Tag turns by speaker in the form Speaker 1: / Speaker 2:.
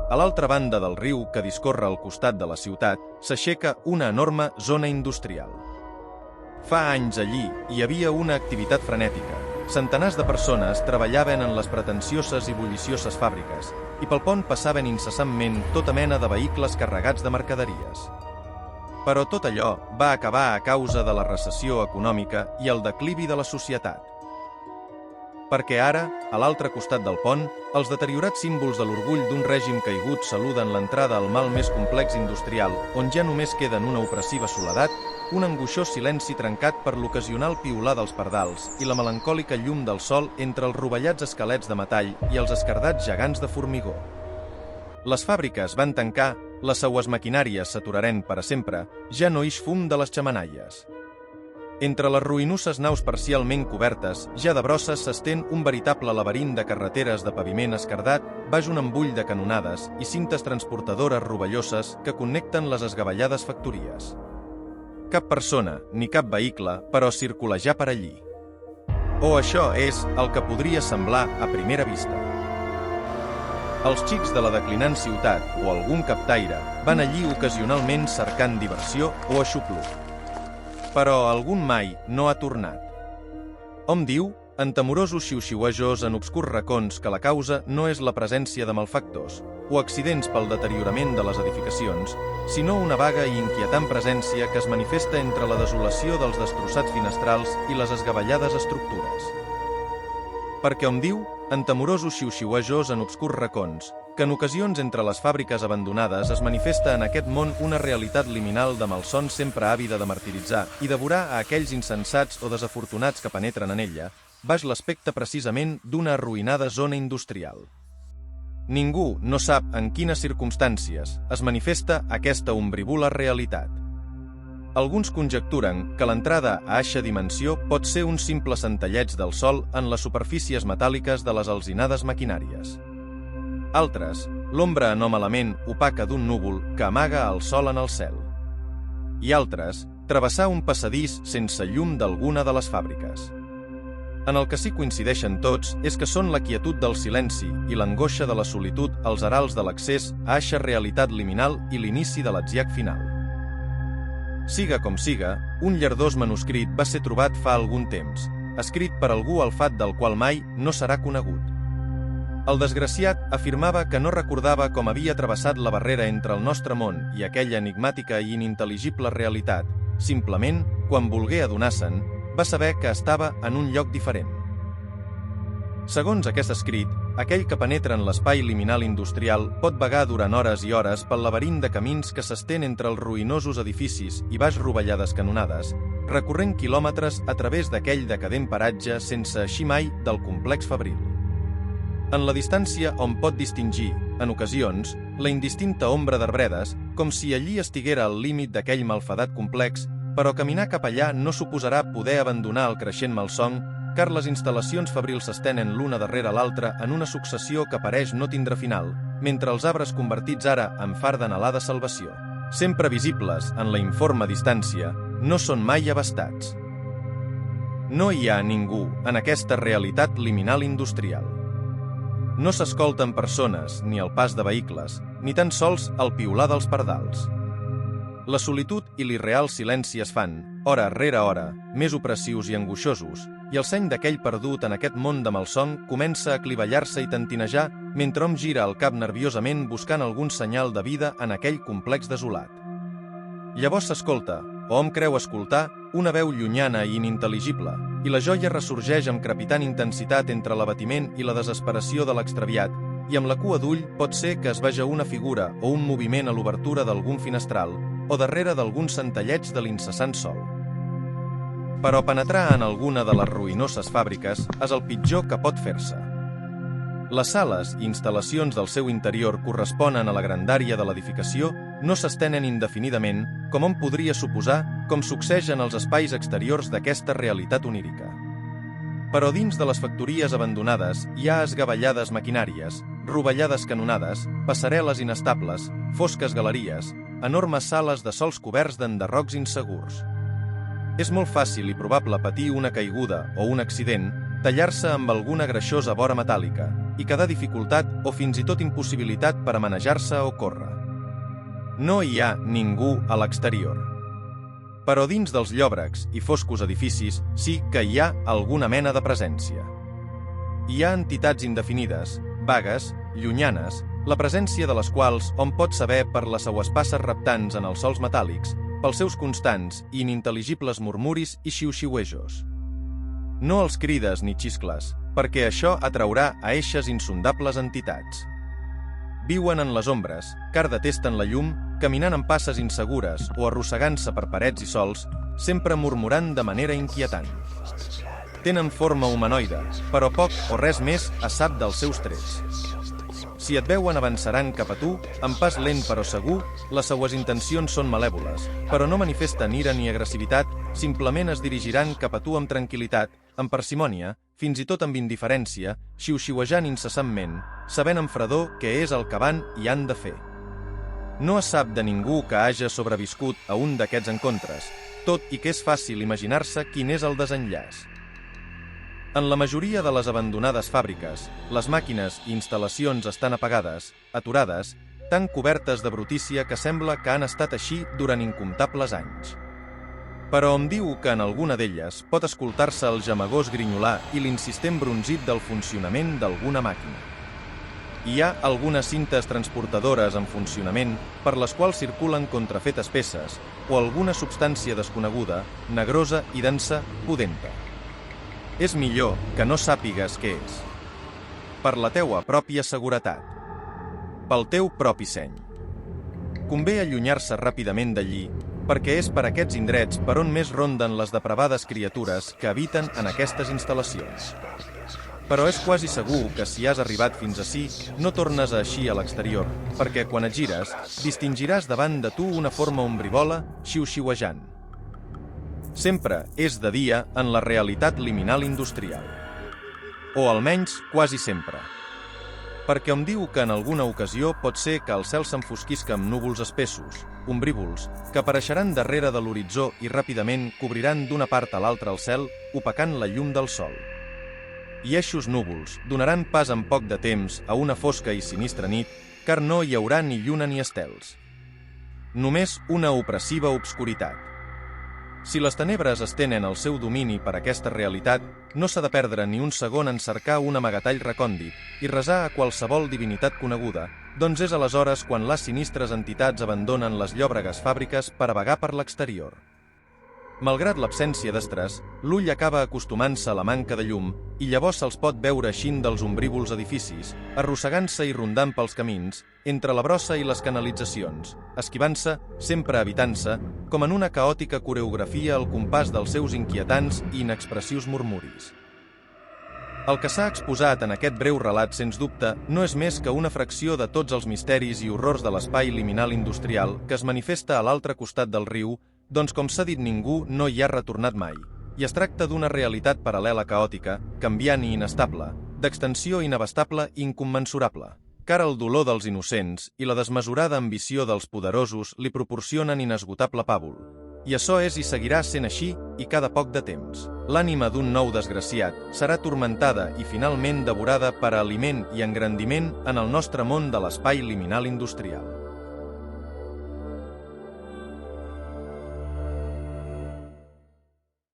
Speaker 1: A l'altra banda del riu que discorre al costat de la ciutat s'aixeca una enorme zona industrial. Fa anys allí hi havia una activitat frenètica. Centenars de persones treballaven en les pretensioses i bullicioses fàbriques i pel pont passaven incessantment tota mena de vehicles carregats de mercaderies. Però tot allò va acabar a causa de la recessió econòmica i el declivi de la societat. Perquè ara, a l'altre costat del pont, els deteriorats símbols de l'orgull d'un règim caigut saluden l'entrada al mal més complex industrial, on ja només queden una opressiva soledat, un angoixós silenci trencat per l'ocasional piular dels pardals i la melancòlica llum del sol entre els rovellats esquelets de metall i els esquerdats gegants de formigó. Les fàbriques van tancar, les seues maquinàries s'aturaren per a sempre, ja no ix fum de les xemeneies. Entre les ruïnoses naus parcialment cobertes, ja de brosses s'estén un veritable laberint de carreteres de paviment esquerdat, baix un embull de canonades i cintes transportadores rovelloses que connecten les esgavellades factories. Cap persona, ni cap vehicle, però circulejar per allí. O això és el que podria semblar a primera vista. Els xics de la declinant ciutat o algun captaire van allí ocasionalment cercant diversió o aixopluc. Però algun mai no ha tornat. Hom diu, en temorosos xiuxiuejos en obscurs racons, que la causa no és la presència de malfactors o accidents pel deteriorament de les edificacions, sinó una vaga i inquietant presència que es manifesta entre la desolació dels destrossats finestrals i les esgavellades estructures. Perquè hom diu, en temorosos xiuxiuejos en obscurs racons, que en ocasions entre les fàbriques abandonades es manifesta en aquest món una realitat liminal de malsons sempre àvida de martiritzar i devorar a aquells insensats o desafortunats que penetren en ella, baix l'aspecte precisament d'una arruïnada zona industrial. Ningú no sap en quines circumstàncies es manifesta aquesta ombrívula realitat. Alguns conjecturen que l'entrada a eixa dimensió pot ser un simple centelleig del sol en les superfícies metàl·liques de les alzinades maquinàries. Altres, l'ombra anòmalament opaca d'un núvol que amaga el sol en el cel. I altres, travessar un passadís sense llum d'alguna de les fàbriques. En el que sí coincideixen tots és que són la quietud del silenci i l'angoixa de la solitud els arals de l'accés a eixa realitat liminal i l'inici de l'atziac final. Siga com siga, un llardós manuscrit va ser trobat fa algun temps, escrit per algú al fat del qual mai no serà conegut. El desgraciat afirmava que no recordava com havia travessat la barrera entre el nostre món i aquella enigmàtica i inintel·ligible realitat. Simplement, quan volgué adonar-se'n, va saber que estava en un lloc diferent. Segons aquest escrit, aquell que penetra en l'espai liminal industrial pot vagar durant hores i hores pel laberint de camins que s'estén entre els ruïnosos edificis i baix rovellades canonades, recorrent quilòmetres a través d'aquell decadent paratge sense eixir mai del complex fabril. En la distància on pot distingir, en ocasions, la indistinta ombra d'arbredes, com si allí estiguera al límit d'aquell malfadat complex, però caminar cap allà no suposarà poder abandonar el creixent malson, car les instal·lacions fabrils s'estenen l'una darrere l'altra en una successió que pareix no tindre final, mentre els arbres convertits ara en far d'anhelada salvació, sempre visibles en la informe distància, no són mai abastats. No hi ha ningú en aquesta realitat liminal industrial. No s'escolten persones, ni el pas de vehicles, ni tan sols el piular dels pardals. La solitud i l'irreal silenci es fan, hora rere hora, més opressius i angoixosos, i el seny d'aquell perdut en aquest món de malson comença a clivellar-se i tentinejar mentre hom gira el cap nerviosament buscant algun senyal de vida en aquell complex desolat. Llavors s'escolta, o hom creu escoltar, una veu llunyana i inintel·ligible, i la joia ressorgeix amb crepitant intensitat entre l'abatiment i la desesperació de l'extraviat, i amb la cua d'ull pot ser que es veja una figura o un moviment a l'obertura d'algun finestral o darrere d'algun centelleig de l'incessant sol. Però penetrar en alguna de les ruïnoses fàbriques és el pitjor que pot fer-se. Les sales i instal·lacions del seu interior corresponen a la grandària de l'edificació, no s'estenen indefinidament, com hom podria suposar, com succeeix en els espais exteriors d'aquesta realitat onírica. Però dins de les factories abandonades hi ha esgavellades maquinàries, rovellades canonades, passarel·les inestables, fosques galeries, enormes sales de sols coberts d'enderrocs insegurs. És molt fàcil i probable patir una caiguda o un accident, tallar-se amb alguna greixosa vora metàl·lica, i quedar dificultat o fins i tot impossibilitat per a manejar-se o córrer. No hi ha ningú a l'exterior. Però dins dels llòbrecs i foscos edificis sí que hi ha alguna mena de presència. Hi ha entitats indefinides, vagues, llunyanes, la presència de les quals hom pot saber per les seues passes reptants en els sols metàl·lics, pels seus constants i inintel·ligibles murmuris i xiu-xiuejos. No els crides ni xiscles, perquè això atraurà a eixes insondables entitats. Viuen en les ombres, car detesten la llum, caminant amb passes insegures o arrossegant-se per parets i sols, sempre murmurant de manera inquietant. Tenen forma humanoide, però poc o res més es sap dels seus trets. Si et veuen avançaran cap a tu, amb pas lent però segur, les seues intencions són malèvoles, però no manifesten ira ni agressivitat, simplement es dirigiran cap a tu amb tranquil·litat, amb parsimònia, fins i tot amb indiferència, xiu-xiuejant incessantment, sabent amb fredor què és el que van i han de fer. No es sap de ningú que haja sobreviscut a un d'aquests encontres, tot i que és fàcil imaginar-se quin és el desenllaç. En la majoria de les abandonades fàbriques, les màquines i instal·lacions estan apagades, aturades, tan cobertes de brutícia que sembla que han estat així durant incomptables anys. Però em diu que en alguna d'elles pot escoltar-se el gemegós grinyolar i l'insistent brunzit del funcionament d'alguna màquina. Hi ha algunes cintes transportadores en funcionament per les quals circulen contrafetes peces o alguna substància desconeguda, negrosa i densa, pudenta. És millor que no sàpigues què és. Per la teua pròpia seguretat. Pel teu propi seny. Convé allunyar-se ràpidament d'allí, perquè és per aquests indrets per on més ronden les depravades criatures que habiten en aquestes instal·lacions. Però és quasi segur que si has arribat fins ací, no tornes a eixir a l'exterior, perquè quan et gires, distingiràs davant de tu una forma ombrivola, xiu-xiuejant. Sempre és de dia en la realitat liminal industrial. O almenys quasi sempre. Perquè em diu que en alguna ocasió pot ser que el cel s'enfosquisca amb núvols espessos, ombrívols, que apareixeran darrere de l'horitzó i ràpidament cobriran d'una part a l'altra el cel, opacant la llum del sol. I eixos núvols donaran pas en poc de temps a una fosca i sinistra nit, car no hi haurà ni lluna ni estels. Només una opressiva obscuritat. Si les tenebres estenen el seu domini per aquesta realitat, no s'ha de perdre ni un segon en cercar un amagatall recòndit i resar a qualsevol divinitat coneguda, doncs és aleshores quan les sinistres entitats abandonen les llòbregues fàbriques per a vagar per l'exterior. Malgrat l'absència d'astres, l'ull acaba acostumant-se a la manca de llum i llavors se'ls pot veure eixint dels ombrívols edificis, arrossegant-se i rondant pels camins, entre la brossa i les canalitzacions, esquivant-se, sempre evitant-se, com en una caòtica coreografia al compàs dels seus inquietants i inexpressius murmuris. El que s'ha exposat en aquest breu relat, sens dubte, no és més que una fracció de tots els misteris i horrors de l'espai liminal industrial que es manifesta a l'altre costat del riu, doncs com s'ha dit ningú no hi ha retornat mai, i es tracta d'una realitat paral·lela caòtica, canviant i inestable, d'extensió inabastable i incommensurable, car el dolor dels innocents i la desmesurada ambició dels poderosos li proporcionen inesgotable pàbul. I açò és i seguirà sent així i cada poc de temps. L'ànima d'un nou desgraciat serà turmentada i finalment devorada per a aliment i engrandiment en el nostre món de l'espai liminal industrial.